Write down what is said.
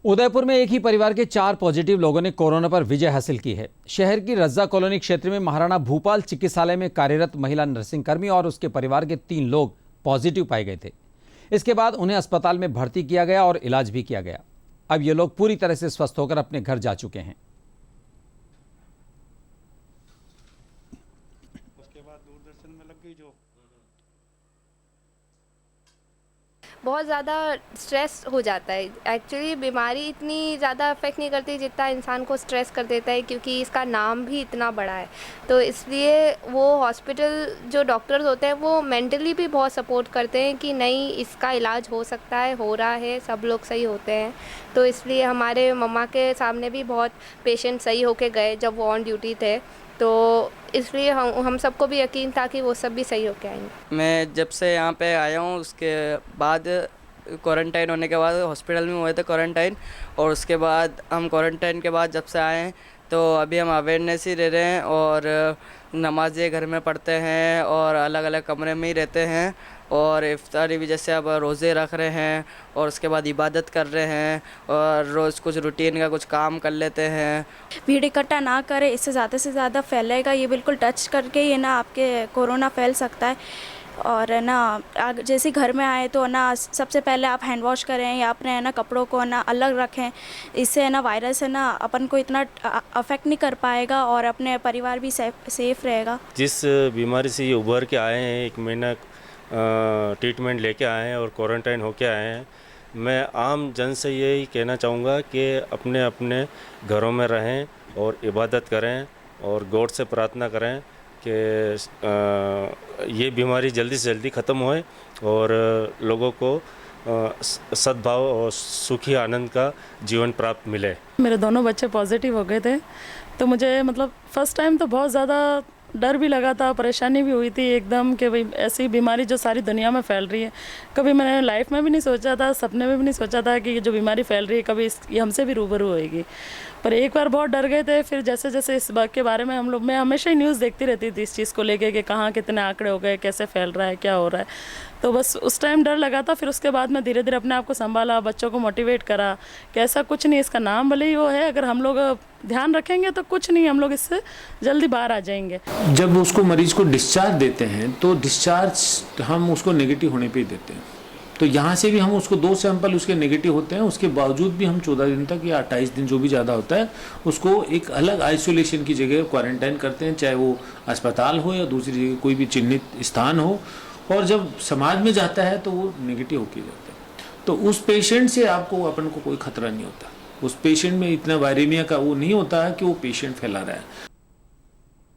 उदयपुर में एक ही परिवार के 4 पॉजिटिव लोगों ने कोरोना पर विजय हासिल की है। शहर की रज्जा कॉलोनी क्षेत्र में महाराणा भूपाल चिकित्सालय में कार्यरत महिला नर्सिंग कर्मी और उसके परिवार के 3 लोग पॉजिटिव पाए गए थे। इसके बाद उन्हें अस्पताल में भर्ती किया गया और इलाज भी किया गया। अब ये लोग पूरी तरह से स्वस्थ होकर अपने घर जा चुके हैं। उसके बाद दूरदर्शन में लग गई जो बहुत ज़्यादा स्ट्रेस हो जाता है। एक्चुअली बीमारी इतनी ज़्यादा अफेक्ट नहीं करती जितना इंसान को स्ट्रेस कर देता है, क्योंकि इसका नाम भी इतना बड़ा है। तो इसलिए वो हॉस्पिटल जो डॉक्टर्स होते हैं वो मेंटली भी बहुत सपोर्ट करते हैं कि नहीं, इसका इलाज हो सकता है, हो रहा है, सब लोग सही होते हैं। तो इसलिए हमारे मम्मा के सामने भी बहुत पेशेंट सही होके गए जब वो ऑन ड्यूटी थे। तो इसलिए हम सबको भी यकीन था कि वो सब भी सही होके आएंगे। मैं जब से यहाँ पे आया हूँ उसके बाद क्वारंटाइन होने के बाद हॉस्पिटल में हुए थे क्वारंटाइन, और उसके बाद हम क्वारंटाइन के बाद जब से आए हैं तो अभी हम अवेयरनेस ही दे रहे हैं और नमाज़ें घर में पढ़ते हैं और अलग अलग कमरे में ही रहते हैं, और इफ्तारी भी जैसे अब रोज़े रख रहे हैं और उसके बाद इबादत कर रहे हैं और रोज़ कुछ रूटीन का कुछ काम कर लेते हैं। भीड़ इकट्ठा ना करें, इससे ज़्यादा से ज़्यादा फैलेगा। ये बिल्कुल टच करके ही ना आपके कोरोना फैल सकता है। और ना जैसे घर में आए तो ना सबसे पहले आप हैंड वॉश करें या अपने ना कपड़ों को ना अलग रखें। इससे ना वायरस है ना अपन को इतना अफेक्ट नहीं कर पाएगा और अपने परिवार भी सेफ रहेगा। जिस बीमारी से ये उभर के आए हैं, 1 महीना ट्रीटमेंट लेके आए हैं और क्वारंटाइन होके आए हैं, मैं आम जन से यही कहना चाहूँगा कि अपने अपने घरों में रहें और इबादत करें और गॉड से प्रार्थना करें कि ये बीमारी जल्दी से जल्दी ख़त्म होए और लोगों को सद्भाव और सुखी आनंद का जीवन प्राप्त मिले। मेरे दोनों बच्चे पॉजिटिव हो गए थे, तो मुझे मतलब फर्स्ट टाइम तो बहुत ज़्यादा डर भी लगा था, परेशानी भी हुई थी एकदम कि भाई ऐसी बीमारी जो सारी दुनिया में फैल रही है। कभी मैंने लाइफ में भी नहीं सोचा था, सपने में भी नहीं सोचा था कि ये जो बीमारी फैल रही है कभी ये हमसे भी रूबरू होएगी। पर एक बार बहुत डर गए थे। फिर जैसे जैसे इस बात के बारे में मैं हमेशा ही न्यूज़ देखती रहती थी इस चीज़ को लेके कि कहाँ कितने आंकड़े हो गए, कैसे फैल रहा है, क्या हो रहा है। तो बस उस टाइम डर लगा था। फिर उसके बाद मैं धीरे धीरे अपने आप को संभाला, बच्चों को मोटिवेट करा कि ऐसा कुछ नहीं, इसका नाम भले ही वो है, अगर हम लोग ध्यान रखेंगे तो कुछ नहीं, हम लोग इससे जल्दी बाहर आ जाएंगे। जब उसको मरीज को डिस्चार्ज देते हैं तो डिस्चार्ज हम उसको नेगेटिव होने पे ही देते हैं। तो यहाँ से भी हम उसको 2 सैंपल उसके नेगेटिव होते हैं, उसके बावजूद भी हम 14 दिन तक या 28 दिन जो भी ज़्यादा होता है उसको एक अलग आइसोलेशन की जगह क्वारंटाइन करते हैं, चाहे वो अस्पताल हो या दूसरी जगह कोई भी चिन्हित स्थान हो। और जब समाज में जाता है तो वो नेगेटिव होके जाता है। तो उस पेशेंट से आपको अपन को कोई खतरा नहीं होता, उस पेशेंट में इतना वायरेमिया का वो नहीं होता है कि वो पेशेंट फैला रहा है।